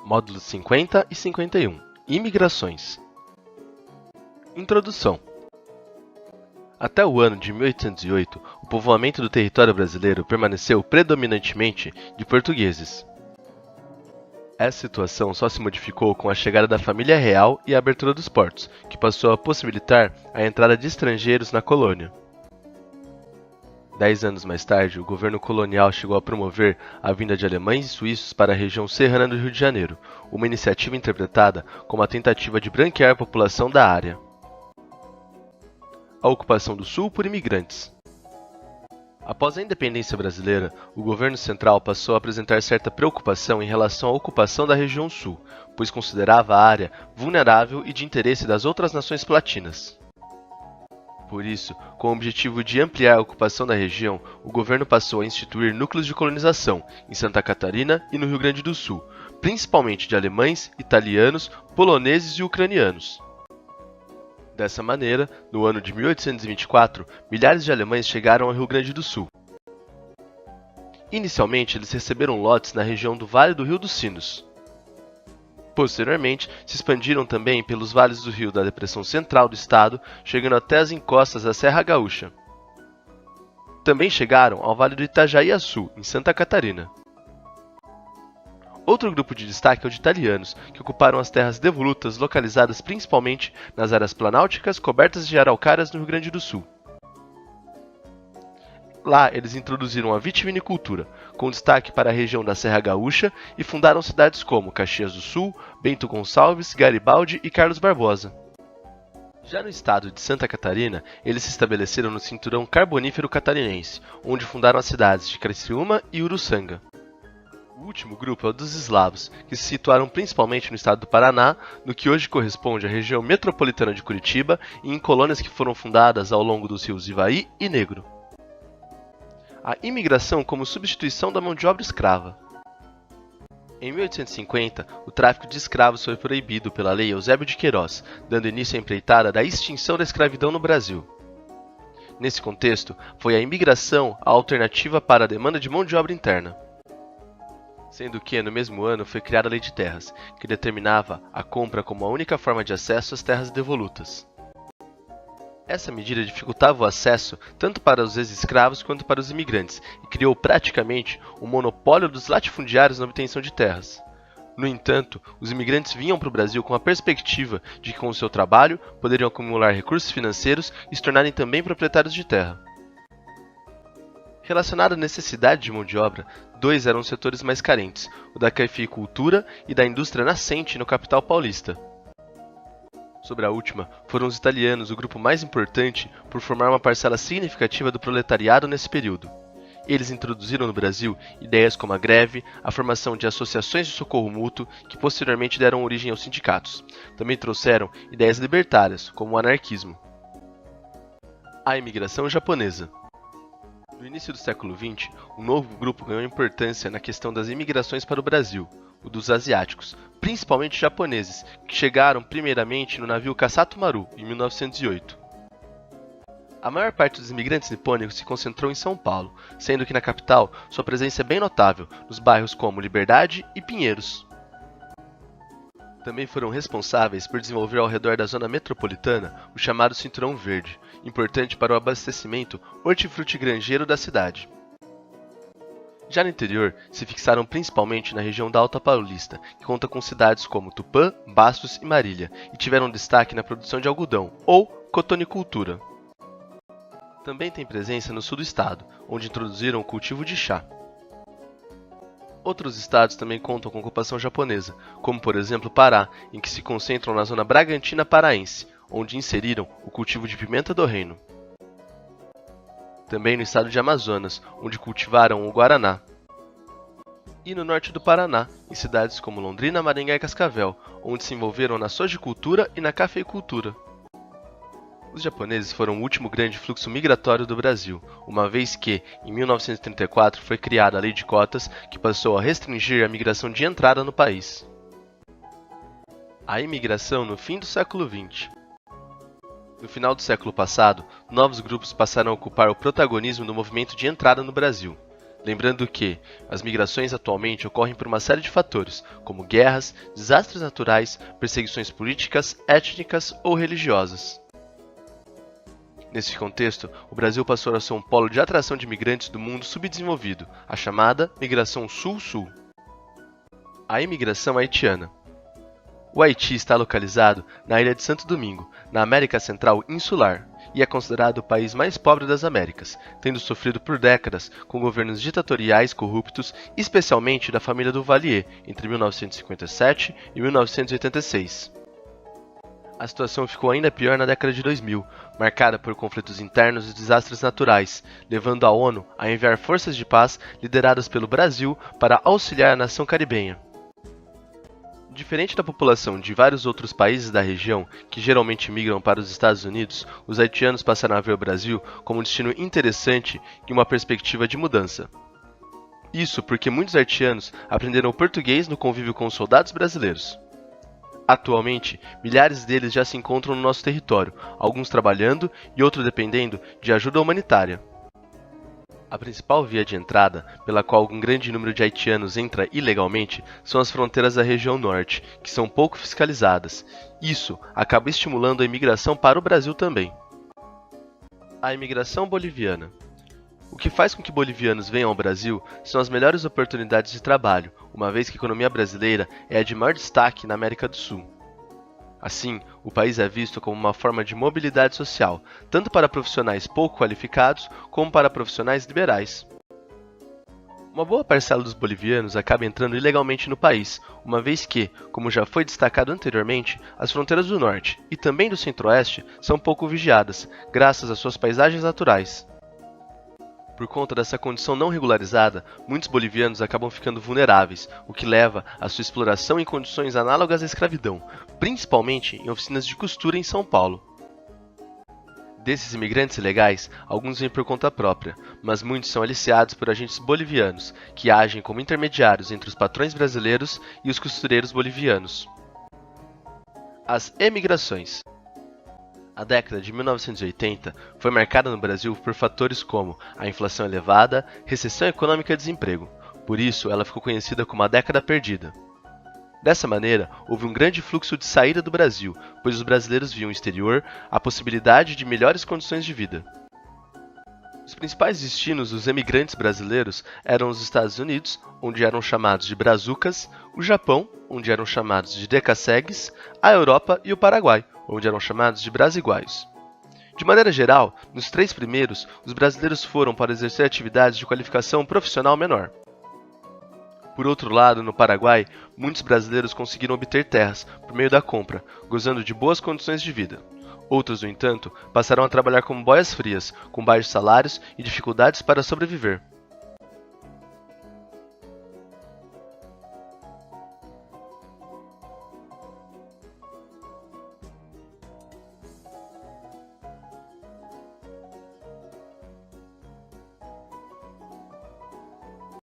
Módulos 50 e 51. Imigrações. Introdução. Até o ano de 1808, o povoamento do território brasileiro permaneceu predominantemente de portugueses. Essa situação só se modificou com a chegada da família real e a abertura dos portos, que passou a possibilitar a entrada de estrangeiros na colônia. 10 anos mais tarde, o governo colonial chegou a promover a vinda de alemães e suíços para a região serrana do Rio de Janeiro, uma iniciativa interpretada como a tentativa de branquear a população da área. A ocupação do Sul por imigrantes. Após a independência brasileira, o governo central passou a apresentar certa preocupação em relação à ocupação da região Sul, pois considerava a área vulnerável e de interesse das outras nações platinas. Por isso, com o objetivo de ampliar a ocupação da região, o governo passou a instituir núcleos de colonização em Santa Catarina e no Rio Grande do Sul, principalmente de alemães, italianos, poloneses e ucranianos. Dessa maneira, no ano de 1824, milhares de alemães chegaram ao Rio Grande do Sul. Inicialmente, eles receberam lotes na região do Vale do Rio dos Sinos. Posteriormente, se expandiram também pelos vales do rio da Depressão Central do estado, chegando até as encostas da Serra Gaúcha. Também chegaram ao Vale do Itajaí-Açu, em Santa Catarina. Outro grupo de destaque é o de italianos, que ocuparam as terras devolutas localizadas principalmente nas áreas planálticas cobertas de araucárias no Rio Grande do Sul. Lá, eles introduziram a vitivinicultura, com destaque para a região da Serra Gaúcha, e fundaram cidades como Caxias do Sul, Bento Gonçalves, Garibaldi e Carlos Barbosa. Já no estado de Santa Catarina, eles se estabeleceram no cinturão carbonífero catarinense, onde fundaram as cidades de Criciúma e Uruçanga. O último grupo é o dos eslavos, que se situaram principalmente no estado do Paraná, no que hoje corresponde à região metropolitana de Curitiba, e em colônias que foram fundadas ao longo dos rios Ivaí e Negro. A imigração como substituição da mão de obra escrava. Em 1850, o tráfico de escravos foi proibido pela Lei Eusébio de Queiroz, dando início à empreitada da extinção da escravidão no Brasil. Nesse contexto, foi a imigração a alternativa para a demanda de mão de obra interna. Sendo que, no mesmo ano, foi criada a Lei de Terras, que determinava a compra como a única forma de acesso às terras devolutas. Essa medida dificultava o acesso tanto para os ex-escravos quanto para os imigrantes e criou praticamente um monopólio dos latifundiários na obtenção de terras. No entanto, os imigrantes vinham para o Brasil com a perspectiva de que com o seu trabalho poderiam acumular recursos financeiros e se tornarem também proprietários de terra. Relacionado à necessidade de mão de obra, dois eram os setores mais carentes, o da cafeicultura e da indústria nascente no capital paulista. Sobre a última, foram os italianos o grupo mais importante por formar uma parcela significativa do proletariado nesse período. Eles introduziram no Brasil ideias como a greve, a formação de associações de socorro mútuo, que posteriormente deram origem aos sindicatos. Também trouxeram ideias libertárias, como o anarquismo. A imigração japonesa. No início do século XX, um novo grupo ganhou importância na questão das imigrações para o Brasil, o dos asiáticos, principalmente japoneses, que chegaram primeiramente no navio Kasato Maru, em 1908. A maior parte dos imigrantes nipônicos se concentrou em São Paulo, sendo que na capital sua presença é bem notável, nos bairros como Liberdade e Pinheiros. Também foram responsáveis por desenvolver ao redor da zona metropolitana o chamado Cinturão Verde, importante para o abastecimento hortifrutigranjeiro da cidade. Já no interior, se fixaram principalmente na região da Alta Paulista, que conta com cidades como Tupã, Bastos e Marília, e tiveram destaque na produção de algodão, ou cotonicultura. Também tem presença no sul do estado, onde introduziram o cultivo de chá. Outros estados também contam com ocupação japonesa, como por exemplo Pará, em que se concentram na zona Bragantina paraense, onde inseriram o cultivo de pimenta do reino. Também no estado de Amazonas, onde cultivaram o guaraná. E no norte do Paraná, em cidades como Londrina, Maringá e Cascavel, onde se envolveram na sojicultura e na cafeicultura. Os japoneses foram o último grande fluxo migratório do Brasil, uma vez que, em 1934, foi criada a Lei de Cotas, que passou a restringir a migração de entrada no país. A imigração no fim do século XX. No final do século passado, novos grupos passaram a ocupar o protagonismo no movimento de entrada no Brasil. Lembrando que as migrações atualmente ocorrem por uma série de fatores, como guerras, desastres naturais, perseguições políticas, étnicas ou religiosas. Nesse contexto, o Brasil passou a ser um polo de atração de imigrantes do mundo subdesenvolvido, a chamada migração sul-sul. A imigração haitiana. O Haiti está localizado na ilha de Santo Domingo, na América Central Insular, e é considerado o país mais pobre das Américas, tendo sofrido por décadas com governos ditatoriais corruptos, especialmente da família Duvalier, entre 1957 e 1986. A situação ficou ainda pior na década de 2000, marcada por conflitos internos e desastres naturais, levando a ONU a enviar forças de paz lideradas pelo Brasil para auxiliar a nação caribenha. Diferente da população de vários outros países da região, que geralmente migram para os Estados Unidos, os haitianos passaram a ver o Brasil como um destino interessante e uma perspectiva de mudança. Isso porque muitos haitianos aprenderam o português no convívio com os soldados brasileiros. Atualmente, milhares deles já se encontram no nosso território, alguns trabalhando e outros dependendo de ajuda humanitária. A principal via de entrada, pela qual um grande número de haitianos entra ilegalmente, são as fronteiras da região norte, que são pouco fiscalizadas. Isso acaba estimulando a imigração para o Brasil também. A imigração boliviana. O que faz com que bolivianos venham ao Brasil são as melhores oportunidades de trabalho, uma vez que a economia brasileira é a de maior destaque na América do Sul. Assim, o país é visto como uma forma de mobilidade social, tanto para profissionais pouco qualificados como para profissionais liberais. Uma boa parcela dos bolivianos acaba entrando ilegalmente no país, uma vez que, como já foi destacado anteriormente, as fronteiras do norte e também do centro-oeste são pouco vigiadas, graças às suas paisagens naturais. Por conta dessa condição não regularizada, muitos bolivianos acabam ficando vulneráveis, o que leva à sua exploração em condições análogas à escravidão, principalmente em oficinas de costura em São Paulo. Desses imigrantes ilegais, alguns vêm por conta própria, mas muitos são aliciados por agentes bolivianos, que agem como intermediários entre os patrões brasileiros e os costureiros bolivianos. As emigrações. A década de 1980 foi marcada no Brasil por fatores como a inflação elevada, recessão econômica e desemprego. Por isso, ela ficou conhecida como a década perdida. Dessa maneira, houve um grande fluxo de saída do Brasil, pois os brasileiros viam no exterior a possibilidade de melhores condições de vida. Os principais destinos dos emigrantes brasileiros eram os Estados Unidos, onde eram chamados de brazucas, o Japão, onde eram chamados de decassegues, a Europa e o Paraguai, onde eram chamados de brasiguaios. De maneira geral, nos três primeiros, os brasileiros foram para exercer atividades de qualificação profissional menor. Por outro lado, no Paraguai, muitos brasileiros conseguiram obter terras por meio da compra, gozando de boas condições de vida. Outros, no entanto, passaram a trabalhar como boias frias, com baixos salários e dificuldades para sobreviver.